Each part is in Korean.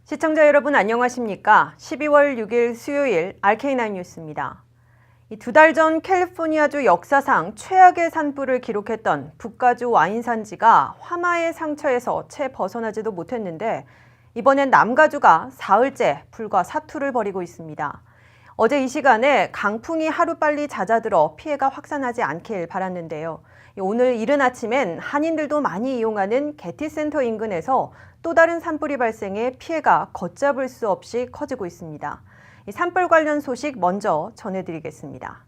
시청자 여러분 안녕하십니까? 12월 6일 수요일 RK9 뉴스입니다. 두 달 전 캘리포니아주 역사상 최악의 산불을 기록했던 북가주 와인 산지가 화마의 상처에서 채 벗어나지도 못했는데 이번엔 남가주가 사흘째 불과 사투를 벌이고 있습니다. 어제 이 시간에 강풍이 하루빨리 잦아들어 피해가 확산하지 않길 바랐는데요. 오늘 이른 아침엔 한인들도 많이 이용하는 게티센터 인근에서 또 다른 산불이 발생해 피해가 걷잡을 수 없이 커지고 있습니다. 이 산불 관련 소식 먼저 전해드리겠습니다.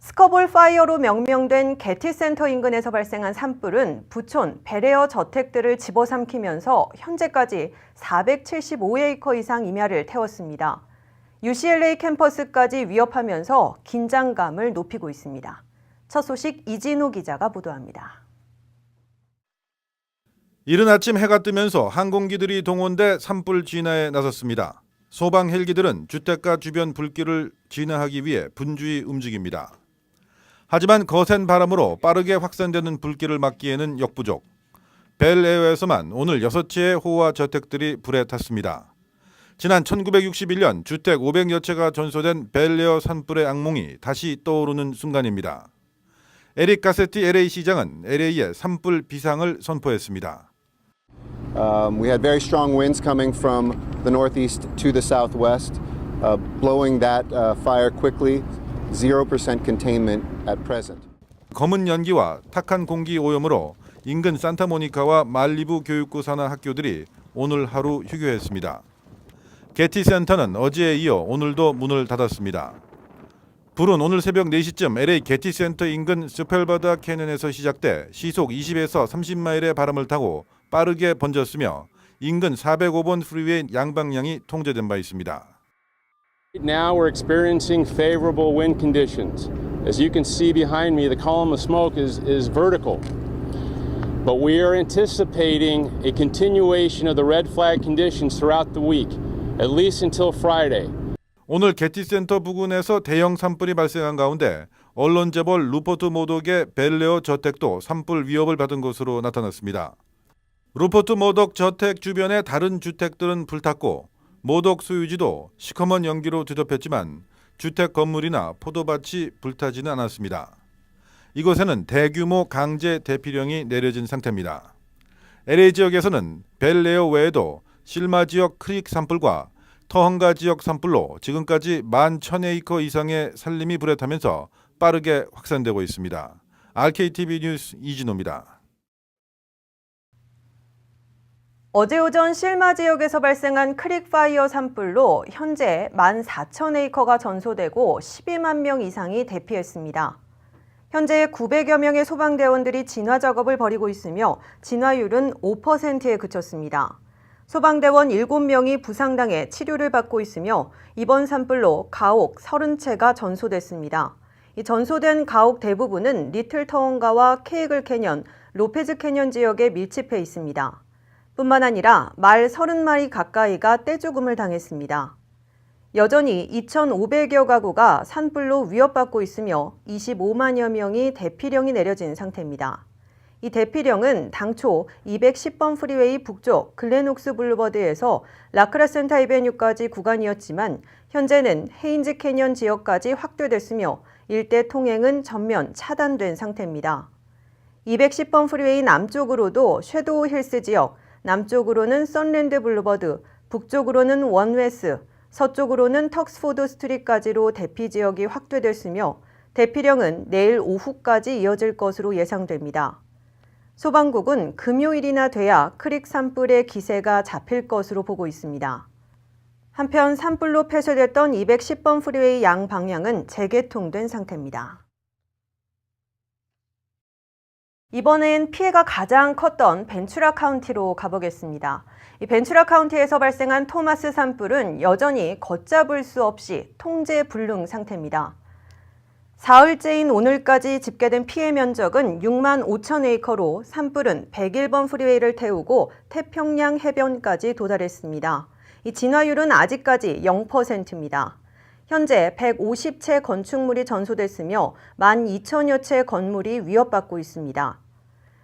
스커볼 파이어로 명명된 게티센터 인근에서 발생한 산불은 부촌 벨에어 저택들을 집어삼키면서 현재까지 475에이커 이상 임야를 태웠습니다. UCLA 캠퍼스까지 위협하면서 긴장감을 높이고 있습니다. 첫 소식 이진호 기자가 보도합니다. 이른 아침 해가 뜨면서 항공기들이 동원돼 산불 진화에 나섰습니다. 소방 헬기들은 주택가 주변 불길을 진화하기 위해 분주히 움직입니다. 하지만 거센 바람으로 빠르게 확산되는 불길을 막기에는 역부족. 벨에어에서만 오늘 6채의 호화 저택들이 불에 탔습니다. 지난 1961년 주택 500여 채가 전소된 벨에어 산불의 악몽이 다시 떠오르는 순간입니다. 에릭 가세티 LA 시장은 LA의 산불 비상을 선포했습니다. We had very strong winds coming from the northeast to the southwest, blowing that fire quickly. 0% containment at present. 검은 연기와 탁한 공기 오염으로 인근 산타모니카와 말리부 교육구 산하 학교들이 오늘 하루 휴교했습니다. 게티 센터는 어제에 이어 오늘도 문을 닫았습니다. 불은 오늘 새벽 4시쯤 LA 게티 센터 인근 스펠바다 캐년에서 시작돼 시속 20에서 30마일의 바람을 타고 빠르게 번졌으며 인근 405번 프리웨이 양방향이 통제된 바 있습니다. Now we're experiencing favorable wind conditions. As you can see behind me, the column of smoke is vertical. But we are anticipating a continuation of the red flag conditions throughout the week, at least until Friday. 오늘 게티센터 부근에서 대형 산불이 발생한 가운데 언론 재벌 루퍼트 모독의 벨에어 저택도 산불 위협을 받은 것으로 나타났습니다. 루퍼트 모독 저택 주변의 다른 주택들은 불탔고 모독 소유지도 시커먼 연기로 뒤덮였지만 주택 건물이나 포도밭이 불타지는 않았습니다. 이곳에는 대규모 강제 대피령이 내려진 상태입니다. LA 지역에서는 벨에어 외에도 실마 지역 크릭 산불과 터헝가 지역 산불로 지금까지 11,000에이커 이상의 산림이 불에 타면서 빠르게 확산되고 있습니다. RKTV 뉴스 이진호입니다. 어제 오전 실마 지역에서 발생한 크릭 파이어 산불로 현재 14,000에이커가 전소되고 12만 명 이상이 대피했습니다. 현재 900여 명의 소방대원들이 진화 작업을 벌이고 있으며 진화율은 5%에 그쳤습니다. 소방대원 7명이 부상당해 치료를 받고 있으며 이번 산불로 가옥 30채가 전소됐습니다. 이 전소된 가옥 대부분은 리틀 터원가와 케이글 캐년, 로페즈 캐년 지역에 밀집해 있습니다. 뿐만 아니라 말 30마리 가까이가 떼죽음을 당했습니다. 여전히 2,500여 가구가 산불로 위협받고 있으며 25만여 명이 대피령이 내려진 상태입니다. 이 대피령은 당초 210번 프리웨이 북쪽 글렌옥스 블루버드에서 라크라센타 이베뉴까지 구간이었지만 현재는 헤인즈 캐년 지역까지 확대됐으며 일대 통행은 전면 차단된 상태입니다. 210번 프리웨이 남쪽으로도 섀도우 힐스 지역, 남쪽으로는 선랜드 블루버드, 북쪽으로는 원웨스, 서쪽으로는 턱스포드 스트리트까지로 대피 지역이 확대됐으며 대피령은 내일 오후까지 이어질 것으로 예상됩니다. 소방국은 금요일이나 돼야 크릭 산불의 기세가 잡힐 것으로 보고 있습니다. 한편 산불로 폐쇄됐던 210번 프리웨이 양방향은 재개통된 상태입니다. 이번엔 피해가 가장 컸던 벤츄라 카운티로 가보겠습니다. 이 벤츄라 카운티에서 발생한 토마스 산불은 여전히 걷잡을 수 없이 통제 불능 상태입니다. 사흘째인 오늘까지 집계된 피해 면적은 6만 5천 에이커로 산불은 101번 프리웨이를 태우고 태평양 해변까지 도달했습니다. 이 진화율은 아직까지 0%입니다. 현재 150채 건축물이 전소됐으며 12,000여 채 건물이 위협받고 있습니다.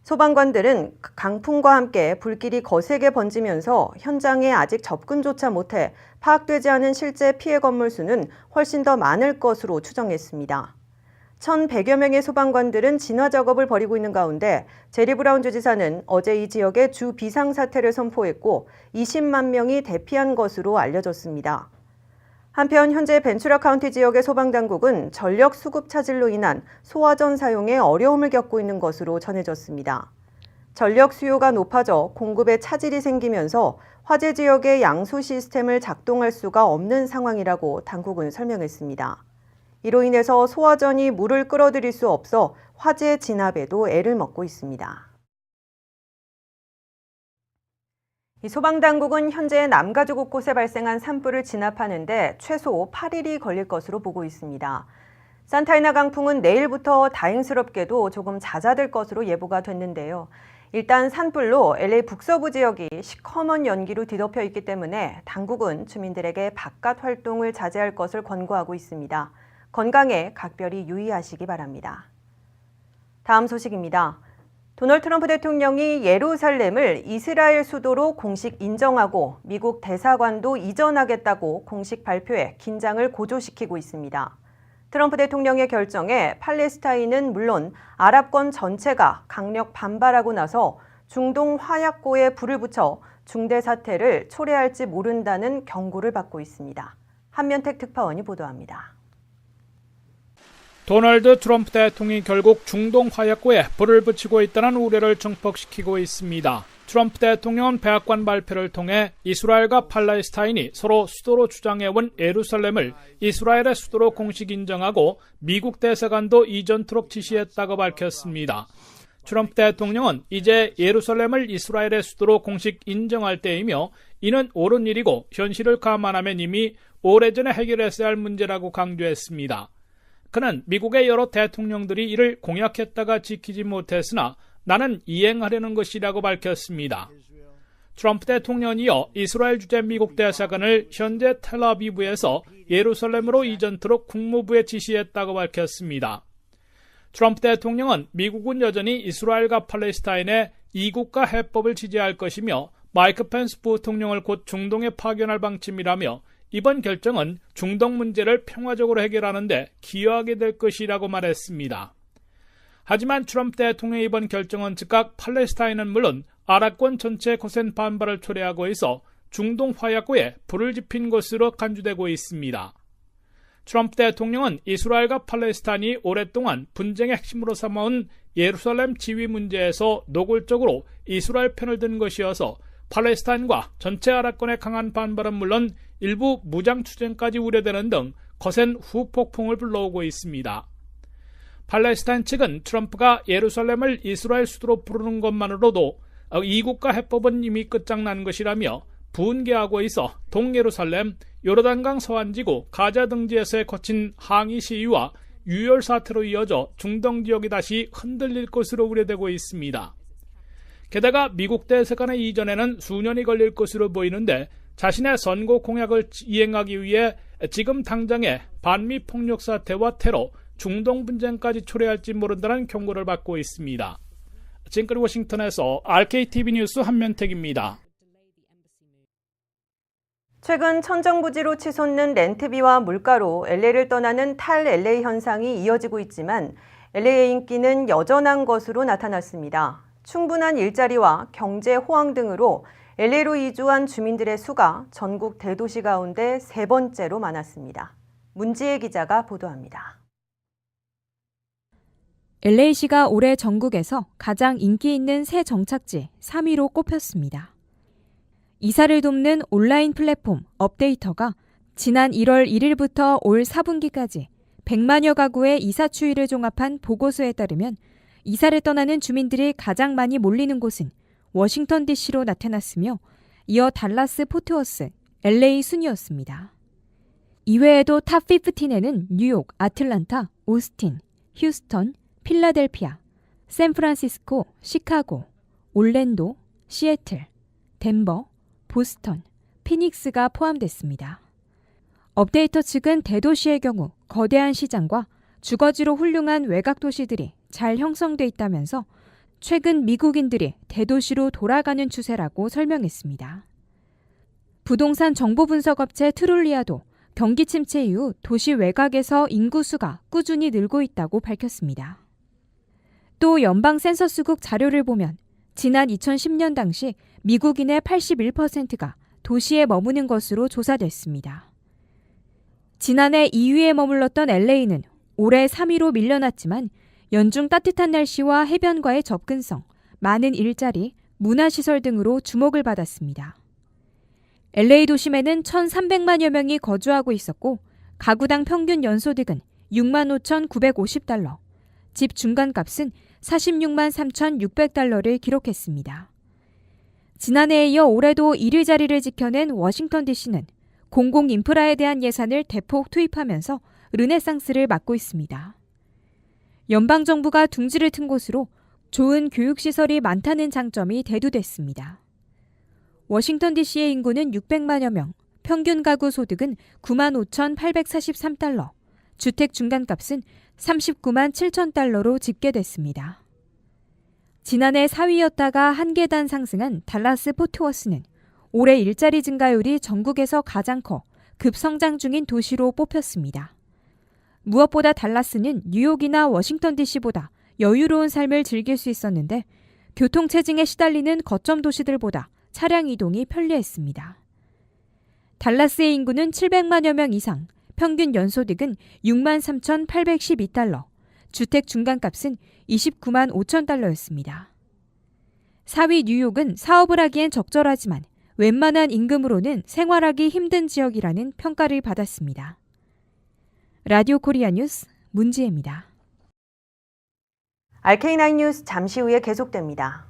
소방관들은 강풍과 함께 불길이 거세게 번지면서 현장에 아직 접근조차 못해 파악되지 않은 실제 피해 건물 수는 훨씬 더 많을 것으로 추정했습니다. 1,100여 명의 소방관들은 진화 작업을 벌이고 있는 가운데 제리 브라운 주지사는 어제 이 지역에 주 비상사태를 선포했고 20만 명이 대피한 것으로 알려졌습니다. 한편 현재 벤츄라 카운티 지역의 소방당국은 전력 수급 차질로 인한 소화전 사용에 어려움을 겪고 있는 것으로 전해졌습니다. 전력 수요가 높아져 공급에 차질이 생기면서 화재 지역의 양수 시스템을 작동할 수가 없는 상황이라고 당국은 설명했습니다. 이로 인해서 소화전이 물을 끌어들일 수 없어 화재 진압에도 애를 먹고 있습니다. 이 소방당국은 현재 남가주 곳곳에 발생한 산불을 진압하는 데 최소 8일이 걸릴 것으로 보고 있습니다. 산타이나 강풍은 내일부터 다행스럽게도 조금 잦아들 것으로 예보가 됐는데요. 일단 산불로 LA 북서부 지역이 시커먼 연기로 뒤덮여 있기 때문에 당국은 주민들에게 바깥 활동을 자제할 것을 권고하고 있습니다. 건강에 각별히 유의하시기 바랍니다. 다음 소식입니다. 도널드 트럼프 대통령이 예루살렘을 이스라엘 수도로 공식 인정하고 미국 대사관도 이전하겠다고 공식 발표해 긴장을 고조시키고 있습니다. 트럼프 대통령의 결정에 팔레스타인은 물론 아랍권 전체가 강력 반발하고 나서 중동 화약고에 불을 붙여 중대 사태를 초래할지 모른다는 경고를 받고 있습니다. 한면택 특파원이 보도합니다. 도널드 트럼프 대통령이 결국 중동 화약고에 불을 붙이고 있다는 우려를 증폭시키고 있습니다. 트럼프 대통령은 백악관 발표를 통해 이스라엘과 팔레스타인이 서로 수도로 주장해온 예루살렘을 이스라엘의 수도로 공식 인정하고 미국 대사관도 이전토록 지시했다고 밝혔습니다. 트럼프 대통령은 이제 예루살렘을 이스라엘의 수도로 공식 인정할 때이며 이는 옳은 일이고 현실을 감안하면 이미 오래전에 해결했어야 할 문제라고 강조했습니다. 그는 미국의 여러 대통령들이 이를 공약했다가 지키지 못했으나 나는 이행하려는 것이라고 밝혔습니다. 트럼프 대통령은 이어 이스라엘 주재 미국 대사관을 현재 텔아비브에서 예루살렘으로 이전토록 국무부에 지시했다고 밝혔습니다. 트럼프 대통령은 미국은 여전히 이스라엘과 팔레스타인의 이국가 해법을 지지할 것이며 마이크 펜스 부통령을 곧 중동에 파견할 방침이라며 이번 결정은 중동 문제를 평화적으로 해결하는 데 기여하게 될 것이라고 말했습니다. 하지만 트럼프 대통령의 이번 결정은 즉각 팔레스타인은 물론 아랍권 전체의 거센 반발을 초래하고 있어 중동 화약고에 불을 지핀 것으로 간주되고 있습니다. 트럼프 대통령은 이스라엘과 팔레스타인이 오랫동안 분쟁의 핵심으로 삼아온 예루살렘 지위 문제에서 노골적으로 이스라엘 편을 든 것이어서 팔레스타인과 전체 아랍권의 강한 반발은 물론 일부 무장투쟁까지 우려되는 등 거센 후폭풍을 불러오고 있습니다. 팔레스타인 측은 트럼프가 예루살렘을 이스라엘 수도로 부르는 것만으로도 이국가 해법은 이미 끝장난 것이라며 분개하고 있어 동예루살렘, 요르단강 서안지구, 가자 등지에서의 거친 항의 시위와 유혈 사태로 이어져 중동 지역이 다시 흔들릴 것으로 우려되고 있습니다. 게다가 미국 대사관의 이전에는 수년이 걸릴 것으로 보이는데 자신의 선거 공약을 이행하기 위해 지금 당장의 반미 폭력 사태와 테러, 중동 분쟁까지 초래할지 모른다는 경고를 받고 있습니다. 지금까지 워싱턴에서 RKTV 뉴스 한면택입니다. 최근 천정부지로 치솟는 렌트비와 물가로 LA를 떠나는 탈-LA 현상이 이어지고 있지만 LA의 인기는 여전한 것으로 나타났습니다. 충분한 일자리와 경제 호황 등으로 LA로 이주한 주민들의 수가 전국 대도시 가운데 세 번째로 많았습니다. 문지혜 기자가 보도합니다. LA시가 올해 전국에서 가장 인기 있는 새 정착지 3위로 꼽혔습니다. 이사를 돕는 온라인 플랫폼 업데이터가 지난 1월 1일부터 올 4분기까지 100만여 가구의 이사 추이를 종합한 보고서에 따르면 이사를 떠나는 주민들이 가장 많이 몰리는 곳은 워싱턴 DC로 나타났으며 이어 달라스 포트워스, LA 순이었습니다. 이외에도 탑 15에는 뉴욕, 아틀란타, 오스틴, 휴스턴, 필라델피아, 샌프란시스코, 시카고, 올랜도, 시애틀, 덴버, 보스턴, 피닉스가 포함됐습니다. 업데이터 측은 대도시의 경우 거대한 시장과 주거지로 훌륭한 외곽 도시들이 잘 형성돼 있다면서 최근 미국인들이 대도시로 돌아가는 추세라고 설명했습니다. 부동산 정보 분석업체 트룰리아도 경기 침체 이후 도시 외곽에서 인구수가 꾸준히 늘고 있다고 밝혔습니다. 또 연방 센서스국 자료를 보면 지난 2010년 당시 미국인의 81%가 도시에 머무는 것으로 조사됐습니다. 지난해 2위에 머물렀던 LA는 올해 3위로 밀려났지만 연중 따뜻한 날씨와 해변과의 접근성, 많은 일자리, 문화시설 등으로 주목을 받았습니다. LA 도심에는 1,300만여 명이 거주하고 있었고 가구당 평균 연소득은 65,950달러, 집 중간값은 46만 3,600달러를 기록했습니다. 지난해에 이어 올해도 1위 자리를 지켜낸 워싱턴 DC는 공공 인프라에 대한 예산을 대폭 투입하면서 르네상스를 맞고 있습니다. 연방정부가 둥지를 튼 곳으로 좋은 교육시설이 많다는 장점이 대두됐습니다. 워싱턴 DC의 인구는 600만여 명, 평균 가구 소득은 9만 5,843달러, 주택 중간값은 39만 7천 달러로 집계됐습니다. 지난해 4위였다가 한 계단 상승한 달라스 포트워스는 올해 일자리 증가율이 전국에서 가장 커 급성장 중인 도시로 뽑혔습니다. 무엇보다 달라스는 뉴욕이나 워싱턴 DC보다 여유로운 삶을 즐길 수 있었는데 교통체증에 시달리는 거점 도시들보다 차량 이동이 편리했습니다. 달라스의 인구는 700만여 명 이상, 평균 연소득은 6만 3,812달러, 주택 중간값은 29만 5천 달러였습니다. 4위 뉴욕은 사업을 하기엔 적절하지만 웬만한 임금으로는 생활하기 힘든 지역이라는 평가를 받았습니다. 라디오 코리아 뉴스 문지혜입니다. RK9 뉴스 잠시 후에 계속됩니다.